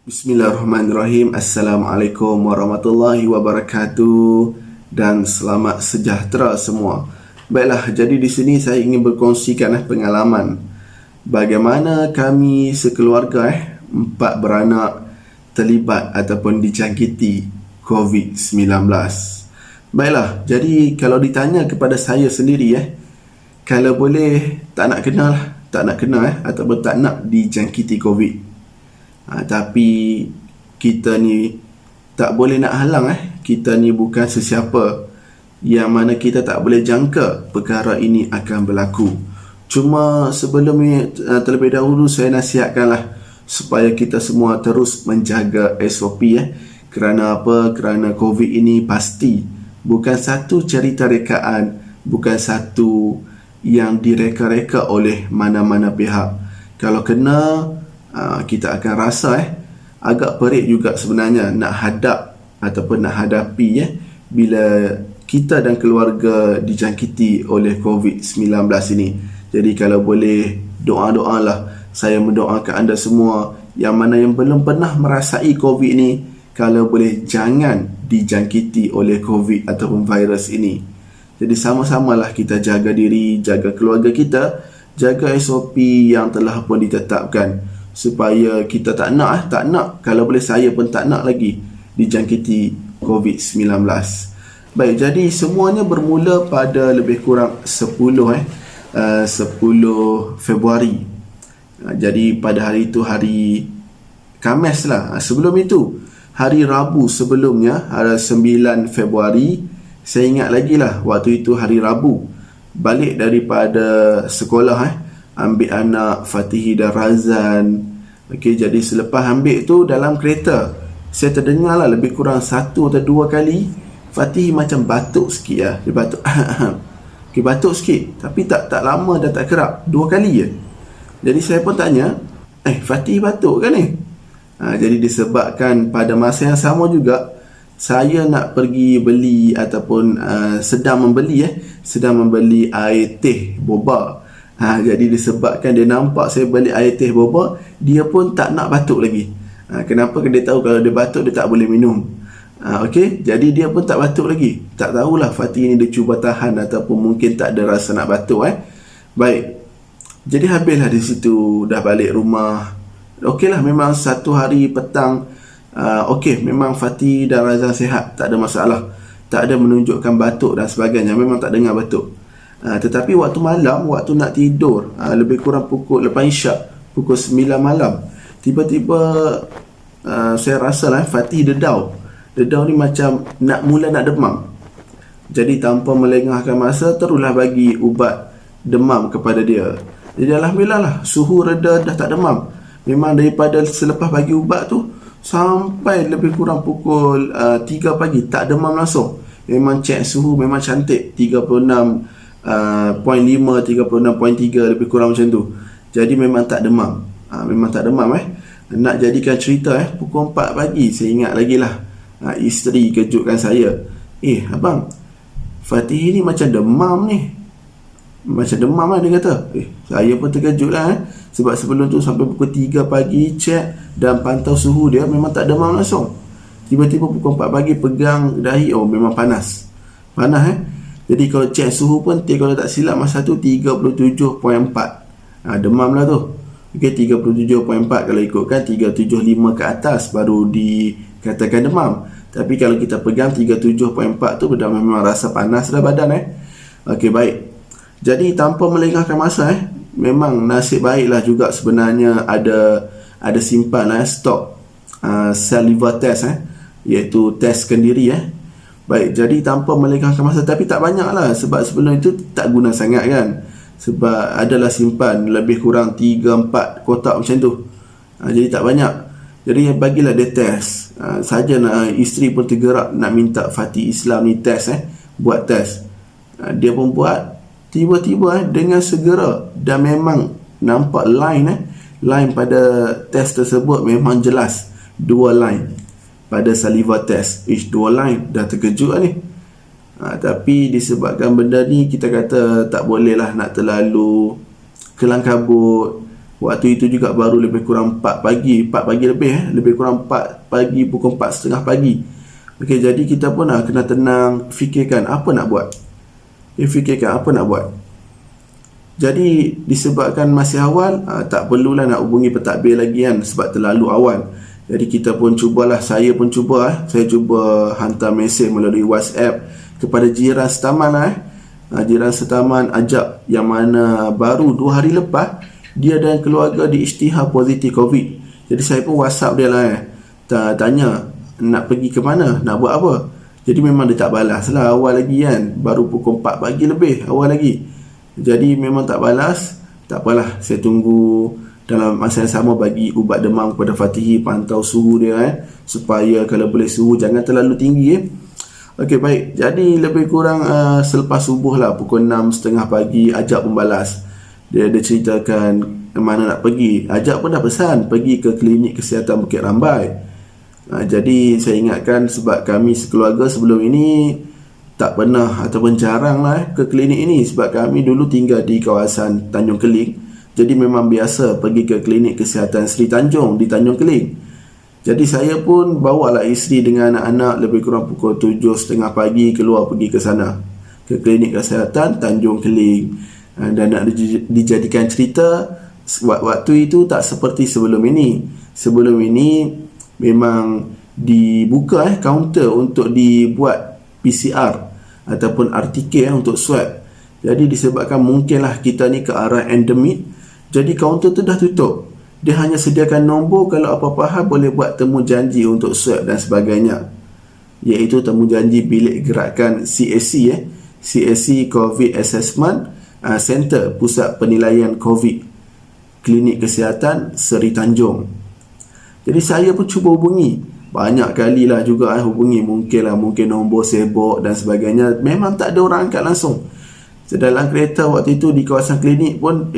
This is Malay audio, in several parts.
Bismillahirrahmanirrahim. Assalamualaikum warahmatullahi wabarakatuh dan selamat sejahtera semua. Baiklah, jadi di sini saya ingin berkongsikan pengalaman bagaimana kami sekeluarga 4 beranak terlibat ataupun dijangkiti COVID-19. Baiklah, jadi kalau ditanya kepada saya sendiri kalau boleh tak nak kenal ataupun tak nak dijangkiti COVID. Tapi kita ni tak boleh nak halang kita ni bukan sesiapa yang mana kita tak boleh jangka perkara ini akan berlaku. Cuma sebelum ni terlebih dahulu saya nasihatkanlah supaya kita semua terus menjaga SOP kerana apa? Kerana COVID ini pasti bukan satu cerita rekaan, bukan satu yang direka-reka oleh mana-mana pihak. Kalau kena, kita akan rasa agak perit juga sebenarnya nak hadap ataupun nak hadapi bila kita dan keluarga dijangkiti oleh COVID-19 ini. Jadi kalau boleh doa-doalah, saya mendoakan anda semua yang mana yang belum pernah merasai COVID ini, kalau boleh jangan dijangkiti oleh COVID ataupun virus ini. Jadi sama-samalah kita jaga diri, jaga keluarga kita, jaga SOP yang telah pun ditetapkan supaya kita tak nak kalau boleh saya pun tak nak lagi dijangkiti COVID-19. Baik, jadi semuanya bermula pada lebih kurang 10 Februari. Jadi pada hari itu hari Khamis lah. Sebelum itu hari Rabu sebelumnya, hari 9 Februari, saya ingat lagi lah waktu itu hari Rabu, balik daripada sekolah ambil anak Fatihi dan Razan. Okey, jadi selepas ambil tu dalam kereta, saya terdengar lah lebih kurang 1 atau 2 kali Fatihi macam batuk sikit lah. Dia batuk okay, batuk sikit, tapi tak lama dah tak kerap, 2 kali je. Jadi saya pun tanya, Fatihi batuk kan ni? Jadi disebabkan pada masa yang sama juga saya nak pergi beli ataupun sedang membeli air teh boba. Jadi disebabkan dia nampak saya beli air teh boba, dia pun tak nak batuk lagi. Kenapa? Dia tahu kalau dia batuk dia tak boleh minum. Okey, jadi dia pun tak batuk lagi. Tak tahulah Fatih ni dia cuba tahan ataupun mungkin tak ada rasa nak batuk. Baik, jadi habislah di situ, dah balik rumah. Okeylah, memang satu hari petang, memang Fatih dan Razan sihat, tak ada masalah, tak ada menunjukkan batuk dan sebagainya, memang tak dengar batuk. Tetapi waktu malam, waktu nak tidur, lebih kurang pukul lepas isyak, pukul 9 malam, tiba-tiba saya rasa Fatih dedau ni macam nak demam. Jadi tanpa melengahkan masa, teruslah bagi ubat demam kepada dia. Jadi alhamdulillah lah, suhu reda, dah tak demam. Memang daripada selepas bagi ubat tu sampai lebih kurang pukul 3 pagi tak demam langsung. Memang cek suhu memang cantik, 36.5, 36.3 lebih kurang macam tu. Jadi memang tak demam. Memang tak demam Nak jadikan cerita pukul 4 pagi saya ingat lagi lah, isteri kejutkan saya, abang, Fatih ni macam demam ni. Macam demam dia kata. Saya pun terkejut lah sebab sebelum tu sampai pukul 3 pagi cek dan pantau suhu dia memang tak demam langsung. Tiba-tiba pukul 4 pagi pegang dahi, memang panas. Jadi kalau cek suhu pun, kalau tak silap masa tu 37.4. Demam lah tu. Okey, 37.4 kalau ikutkan 375 ke atas baru dikatakan demam. Tapi kalau kita pegang 37.4 tu memang rasa panas dah badan Okey, baik. Jadi tanpa melengahkan masa memang nasib baiklah juga sebenarnya ada simpan stok saliva test iaitu test kendiri Baik, jadi tanpa melengahkan masa, tapi tak banyak lah sebab sebelum itu tak guna sangat kan, sebab adalah simpan lebih kurang 3-4 kotak macam tu. Jadi tak banyak. Jadi bagilah dia test. Saja isteri pun tergerak nak minta Fatih Islam ni test buat test. Dia pun buat, tiba-tiba dengan segera, dan memang nampak line pada test tersebut memang jelas 2 line pada saliva test. 2 line, dah terkejut ni. Tapi disebabkan benda ni, kita kata tak boleh lah nak terlalu kelang kabut Waktu itu juga baru lebih kurang 4 pagi, 4 pagi lebih lebih kurang 4 pagi, pukul 4:30 pagi. Okey, jadi kita pun kena tenang, fikirkan apa nak buat. Fikirkan apa nak buat. Jadi disebabkan masih awal, tak perlulah nak hubungi pentadbir lagi kan, sebab terlalu awal. Jadi kita pun cubalah, saya pun cuba saya cuba hantar mesej melalui WhatsApp kepada jiran setaman jiran setaman ajak, yang mana baru 2 hari lepas dia dan keluarga diisytihar positif COVID. Jadi saya pun WhatsApp dia lah tanya nak pergi ke mana, nak buat apa. Jadi memang dia tak balas lah awal lagi kan, baru pukul 4 pagi lebih awal lagi. Jadi memang tak balas. Tak apalah, saya tunggu. Dalam masa yang sama bagi ubat demam kepada Fatihi, pantau suhu dia supaya kalau boleh suhu jangan terlalu tinggi Okey, baik. Jadi lebih kurang selepas subuh lah, pukul 6:30 pagi, Ajak pun balas. Dia ceritakan mana nak pergi. Ajak pun dah pesan pergi ke klinik kesihatan Bukit Rambai. Jadi saya ingatkan, sebab kami sekeluarga sebelum ini tak pernah ataupun jarang lah ke klinik ini, sebab kami dulu tinggal di kawasan Tanjung Keling. Jadi memang biasa pergi ke klinik kesihatan Sri Tanjung di Tanjung Keling. Jadi saya pun bawa lah isteri dengan anak-anak lebih kurang pukul 7:30 pagi keluar pergi ke sana, ke klinik kesihatan Tanjung Keling. Dan nak dijadikan cerita, waktu itu tak seperti sebelum ini. Sebelum ini memang dibuka kaunter untuk dibuat PCR ataupun RTK untuk swab. Jadi disebabkan mungkinlah kita ni ke arah endemik, jadi kaunter tu dah tutup. Dia hanya sediakan nombor, kalau apa-apa hal boleh buat temu janji untuk swab dan sebagainya, iaitu temu janji bilik gerakan CAC CAC COVID Assessment Center, Pusat Penilaian COVID, Klinik Kesihatan Seri Tanjung. Jadi saya pun cuba hubungi, banyak kali lah juga hubungi, mungkin nombor sibuk dan sebagainya, memang tak ada orang angkat langsung. Dalam kereta waktu itu di kawasan klinik pun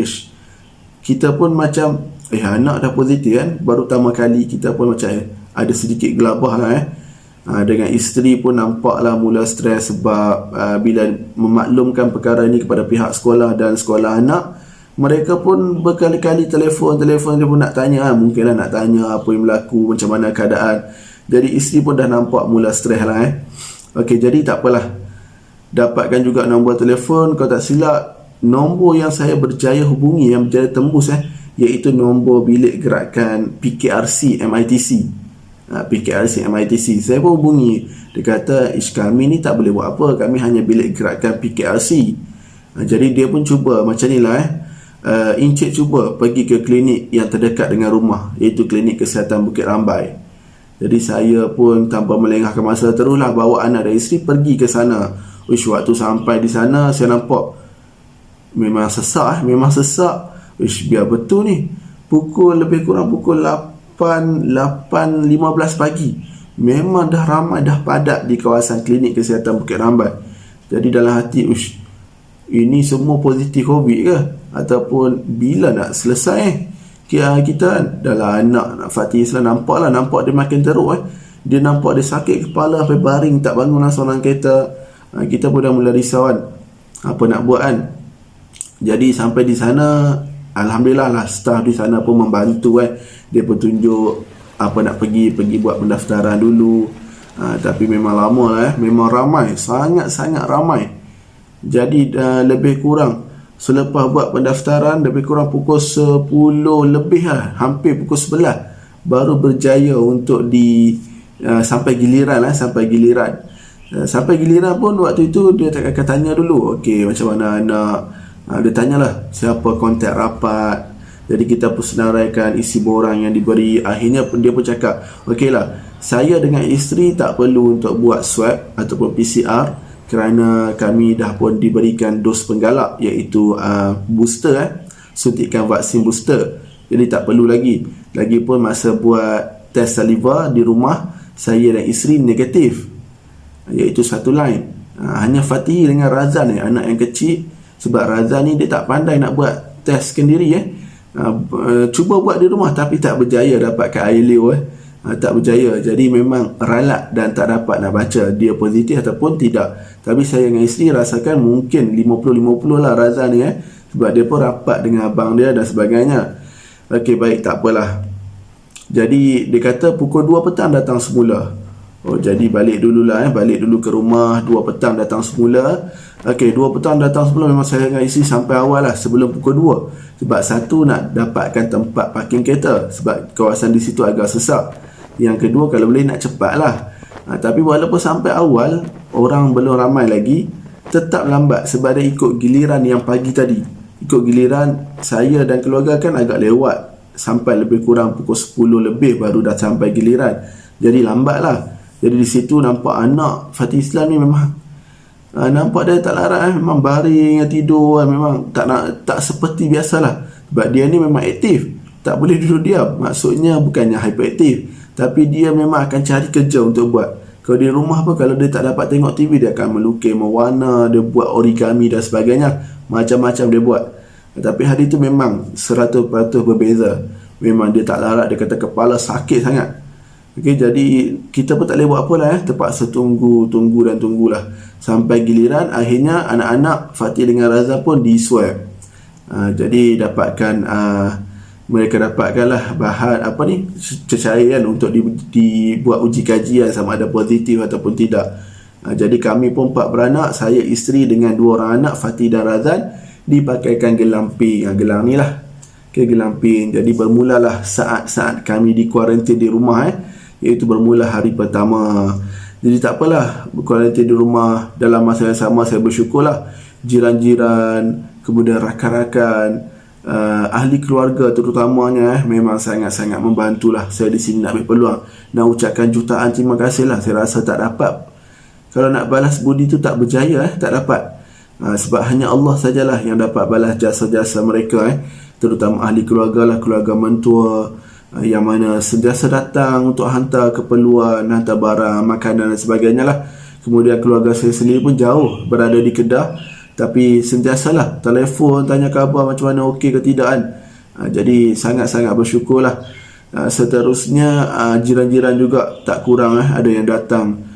kita pun macam anak dah positif kan, baru pertama kali kita pun macam ada sedikit gelabah lah dengan isteri pun nampaklah mula stres, sebab bila memaklumkan perkara ini kepada pihak sekolah dan sekolah anak, mereka pun berkali-kali telefon nak tanya mungkinlah nak tanya apa yang berlaku, macam mana keadaan. Jadi isteri pun dah nampak mula stres lah Okey, jadi tak apalah, dapatkan juga nombor telefon. Kalau tak silap, nombor yang saya berjaya hubungi, yang berjaya tembus iaitu nombor bilik gerakan PKRC MITC. PKRC MITC. Saya pun hubungi. Dia kata, kami ni tak boleh buat apa, kami hanya bilik gerakan PKRC. Jadi dia pun cuba macam ni lah Encik cuba pergi ke klinik yang terdekat dengan rumah, iaitu Klinik Kesihatan Bukit Rambai. Jadi saya pun tanpa melengahkan masa, teruslah bawa anak dan isteri pergi ke sana. Waktu sampai di sana, saya nampak memang sesak biar betul ni. Lebih kurang pukul 8:15 pagi. Memang dah ramai, dah padat di kawasan Klinik Kesihatan Bukit Rambai. Jadi dalam hati, ini semua positif COVID ke? Ataupun bila nak selesai kita kan? Dalam anak Fatih Islam nampak dia makin teruk Dia nampak dia sakit kepala sampai baring, tak bangun langsung dalam kereta. Kita pun dah mula risau apa nak buat Jadi sampai di sana, alhamdulillah lah, staf di sana pun membantu Dia pun tunjuk apa nak pergi buat pendaftaran dulu. Tapi memang lama lah memang ramai, sangat-sangat ramai. Jadi lebih kurang selepas buat pendaftaran, lebih kurang pukul 10 lebih hampir pukul 11 baru berjaya untuk sampai giliran sampai giliran pun waktu itu dia tak akan tanya dulu, okey macam mana anak. Dia tanyalah siapa kontak rapat. Jadi kita pun senaraikan isi borang yang diberi. Akhirnya dia pun cakap, okeylah, saya dengan isteri tak perlu untuk buat swab ataupun PCR, kerana kami dah pun diberikan dos penggalak, iaitu booster suntikan vaksin booster. Jadi tak perlu lagi. Lagipun masa buat test saliva di rumah, saya dan isteri negatif, iaitu satu line. Hanya Fatih dengan Razan anak yang kecil. Sebab Razan ni dia tak pandai nak buat test sendiri cuba buat di rumah tapi tak berjaya dapatkan air liur tak berjaya. Jadi memang ralat dan tak dapat nak baca dia positif ataupun tidak. Tapi saya dengan isteri rasakan mungkin 50-50 lah Razan ni sebab dia pun rapat dengan abang dia dan sebagainya. Okey, baik, tak apalah. Jadi dia kata pukul 2 petang datang semula. Oh, jadi balik dululah, balik dulu ke rumah. 2 petang datang semula. Okey, 2 petang datang semula. Memang saya dengan isteri sampai awal lah, sebelum pukul 2. Sebab satu, nak dapatkan tempat parking kereta, sebab kawasan di situ agak sesak. Yang kedua, kalau boleh nak cepat lah. Tapi walaupun sampai awal, orang belum ramai lagi, tetap lambat sebab dia ikut giliran yang pagi tadi. Ikut giliran saya dan keluarga kan agak lewat, sampai lebih kurang pukul 10 lebih baru dah sampai giliran. Jadi lambat lah. Jadi di situ nampak anak Fatih Islam ni memang nampak dia tak larat, memang baring tidur, memang tak seperti biasalah. Sebab dia ni memang aktif, tak boleh duduk diam. Maksudnya bukannya hyperaktif, tapi dia memang akan cari kerja untuk buat. Kalau di rumah pun, kalau dia tak dapat tengok TV, dia akan melukis, mewarna, dia buat origami dan sebagainya. Macam-macam dia buat. Tapi hari tu memang 100% berbeza. Memang dia tak larat, dia kata kepala sakit sangat. Okey, jadi kita pun tak boleh buat apa lah, terpaksa tunggulah sampai giliran. Akhirnya anak-anak Fatih dengan Razan pun di swab. Jadi mereka dapatkanlah bahan cecair kan, untuk dibuat uji kajian sama ada positif ataupun tidak. Jadi kami pun 4 beranak, saya, isteri dengan 2 orang anak Fatih dan Razan, dipakaikan gelamping. Gelang ni lah, gelamping. Jadi bermulalah saat-saat kami di kuarantin di rumah, iaitu bermula hari pertama. Jadi tak apalah, kuarantin di rumah. Dalam masa yang sama saya bersyukurlah jiran-jiran, kemudian rakan-rakan, ahli keluarga terutamanya memang sangat-sangat membantulah. Saya di sini nak ambil peluang nak ucapkan jutaan terima kasih lah. Saya rasa tak dapat, kalau nak balas budi tu tak berjaya, tak dapat. Sebab hanya Allah sajalah yang dapat balas jasa-jasa mereka, terutama ahli keluarga lah, keluarga mentua, yang mana sentiasa datang untuk hantar keperluan, hantar barang, makanan dan sebagainya lah. Kemudian keluarga saya sendiri pun jauh, berada di Kedah, tapi sentiasalah telefon, tanya khabar macam mana, okey ke tidak kan. Jadi sangat-sangat bersyukurlah. Seterusnya jiran-jiran juga tak kurang, ada yang datang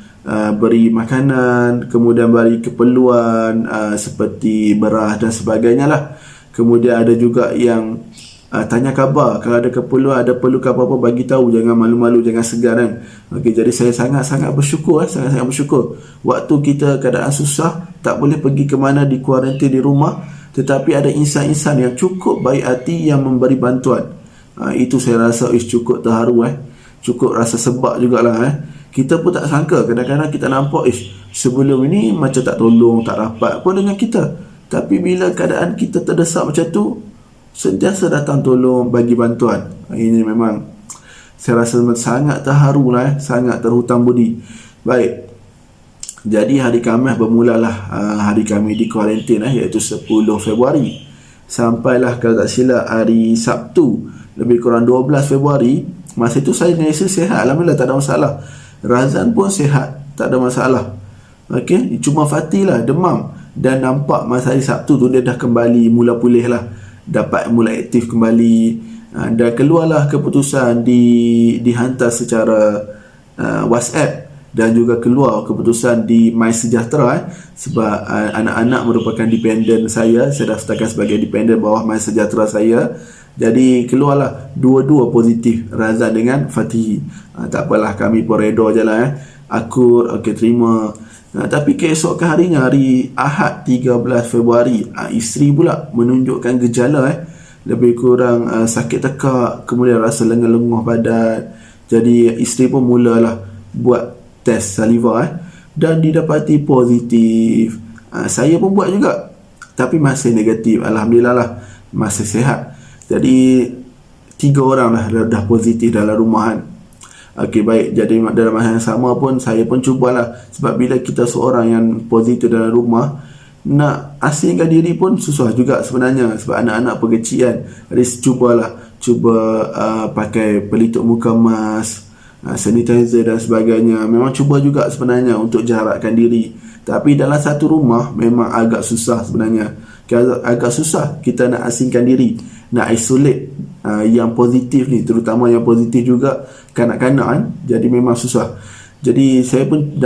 beri makanan, kemudian beri keperluan seperti beras dan sebagainya lah. Kemudian ada juga yang tanya khabar, kalau ada keperluan, ada perlukan apa-apa, bagi tahu, jangan malu-malu, jangan segan kan. Okey, jadi saya sangat-sangat bersyukur, sangat-sangat bersyukur. Waktu kita keadaan susah, tak boleh pergi ke mana, di kuarantin di rumah, tetapi ada insan-insan yang cukup baik hati yang memberi bantuan. Itu saya rasa cukup terharu, cukup rasa sebab jugalah. Kita pun tak sangka, kadang-kadang kita nampak sebelum ini macam tak tolong, tak rapat pun dengan kita, tapi bila keadaan kita terdesak macam tu, sentiasa datang tolong, bagi bantuan. Ini memang saya rasa sangat terharu lah, sangat terhutang budi. Baik, jadi hari Khamis bermulalah hari kami di kuarantin, iaitu 10 Februari. Sampailah kalau tak silap hari Sabtu, lebih kurang 12 Februari. Masa itu saya dengan isteri sihat, alhamdulillah, tak ada masalah. Razan pun sihat, tak ada masalah. Okey, cuma Fatih lah demam, dan nampak masa hari Sabtu tu dia dah kembali mula pulih lah, dapat mula aktif kembali. Dan keluarlah keputusan dihantar secara WhatsApp, dan juga keluar keputusan di MySejahtera, sebab anak-anak merupakan dependent saya daftarkan sebagai dependent bawah MySejahtera saya. Jadi keluarlah dua-dua positif, Razan dengan Fatih. Tak apalah, kami pun reda je lah, akur, okey, terima. Tapi keesokan harinya, hari Ahad 13 Februari, isteri pula menunjukkan gejala, lebih kurang sakit tekak, kemudian rasa lengan-lenguh badan. Jadi isteri pun mulalah buat test saliva, dan didapati positif. Saya pun buat juga, tapi masih negatif. Alhamdulillah lah, masih sihat. Jadi 3 orang lah dah positif dalam rumahan. Okey, baik. Jadi dalam masa yang sama pun saya pun cubalah, sebab bila kita seorang yang positif dalam rumah, nak asingkan diri pun susah juga sebenarnya, sebab anak-anak pun kecil kan. Jadi cuba pakai pelitup muka mask, sanitizer dan sebagainya. Memang cuba juga sebenarnya untuk jarakkan diri, tapi dalam satu rumah memang agak susah sebenarnya. Agak susah kita nak asingkan diri, nak isolate yang positif ni, terutama yang positif juga kanak-kanak kan. Jadi memang susah. Jadi saya pun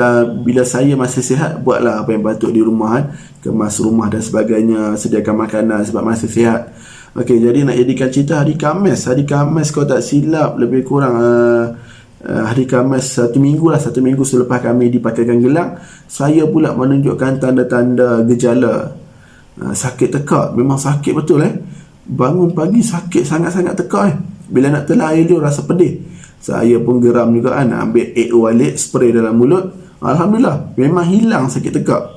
bila saya masih sihat, buatlah apa yang patut di rumah kan, kemas rumah dan sebagainya, sediakan makanan sebab masih sihat. Okey, jadi nak jadikan cerita hari Khamis. Hari Khamis kalau tak silap lebih kurang hari Khamis satu minggu selepas kami dipakaikan gelang, saya pula menunjukkan tanda-tanda gejala sakit tekak. Memang sakit betul bangun pagi sakit sangat-sangat tekak bila nak telan air dia rasa pedih. Saya pun geram juga nak ambil Eoalit spray dalam mulut. Alhamdulillah memang hilang sakit tekak.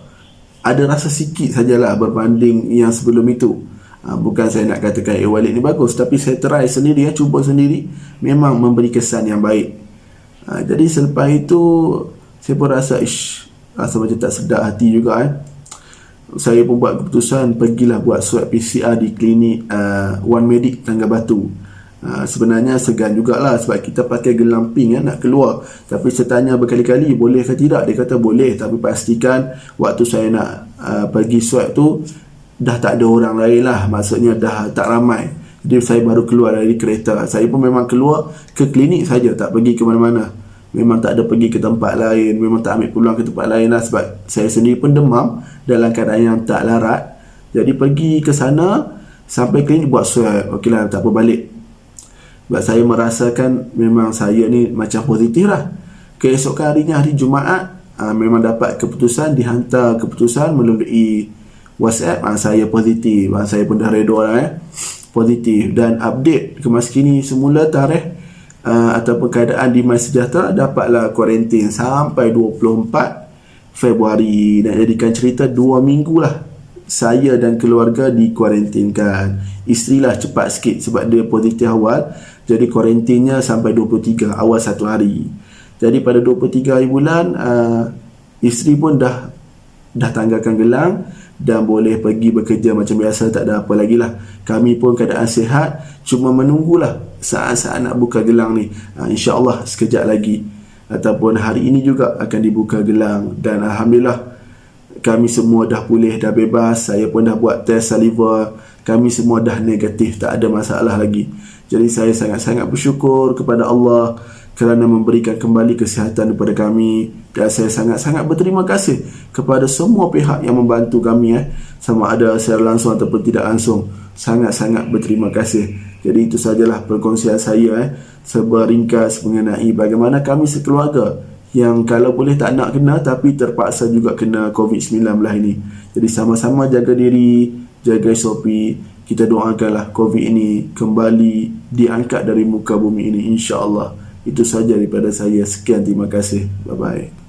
Ada rasa sikit sajalah berbanding yang sebelum itu. Bukan saya nak katakan Eoalit ni bagus, tapi saya try sendiri, cuba sendiri, memang memberi kesan yang baik. Jadi selepas itu saya pun rasa macam tak sedap hati juga. Saya pun buat keputusan pergilah buat swab PCR di klinik One Medic Tangga Batu. Sebenarnya segan jugalah sebab kita pakai gelang pink nak keluar. Tapi saya tanya berkali-kali boleh ke tidak, dia kata boleh, tapi pastikan waktu saya nak pergi swab tu dah tak ada orang lain lah, maksudnya dah tak ramai. Jadi saya baru keluar dari kereta. Saya pun memang keluar ke klinik saja, tak pergi ke mana-mana. Memang tak ada pergi ke tempat lain, memang tak ambil peluang ke tempat lain lah, sebab saya sendiri pun demam dalam keadaan yang tak larat. Jadi pergi ke sana, sampai klinik buat swab, okey lah, tak apa balik. Sebab saya merasakan memang saya ni macam positif lah. Keesokan harinya, hari Jumaat, memang dapat keputusan, dihantar keputusan melalui WhatsApp, saya positif. Saya pun dah redha lah positif. Dan update kemas kini, semula tarikh ataupun keadaan di MySejahtera dapatlah kuarantin sampai 24 Februari. Nak jadikan cerita 2 minggu lah saya dan keluarga dikuarantinkan. Isteri lah cepat sikit sebab dia positif awal, jadi kuarantinnya sampai 23, awal 1 hari. Jadi pada 23 hari bulan, isteri pun dah tanggalkan gelang dan boleh pergi bekerja macam biasa, tak ada apa lagi lah. Kami pun keadaan sihat, cuma menunggulah saat-saat nak buka gelang ni. InsyaAllah sekejap lagi ataupun hari ini juga akan dibuka gelang. Dan Alhamdulillah kami semua dah pulih, dah bebas. Saya pun dah buat test saliva, kami semua dah negatif, tak ada masalah lagi. Jadi saya sangat-sangat bersyukur kepada Allah kerana memberikan kembali kesihatan kepada kami. Dan saya sangat-sangat berterima kasih kepada semua pihak yang membantu kami, sama ada secara langsung ataupun tidak langsung. Sangat-sangat berterima kasih. Jadi itu sajalah perkongsian saya seberingkas mengenai bagaimana kami sekeluarga yang kalau boleh tak nak kena tapi terpaksa juga kena COVID-19 ini. Jadi sama-sama jaga diri, jaga SOP. Kita doakanlah COVID ini kembali diangkat dari muka bumi ini, insya-Allah. Itu saja daripada saya. Sekian, terima kasih. Bye-bye.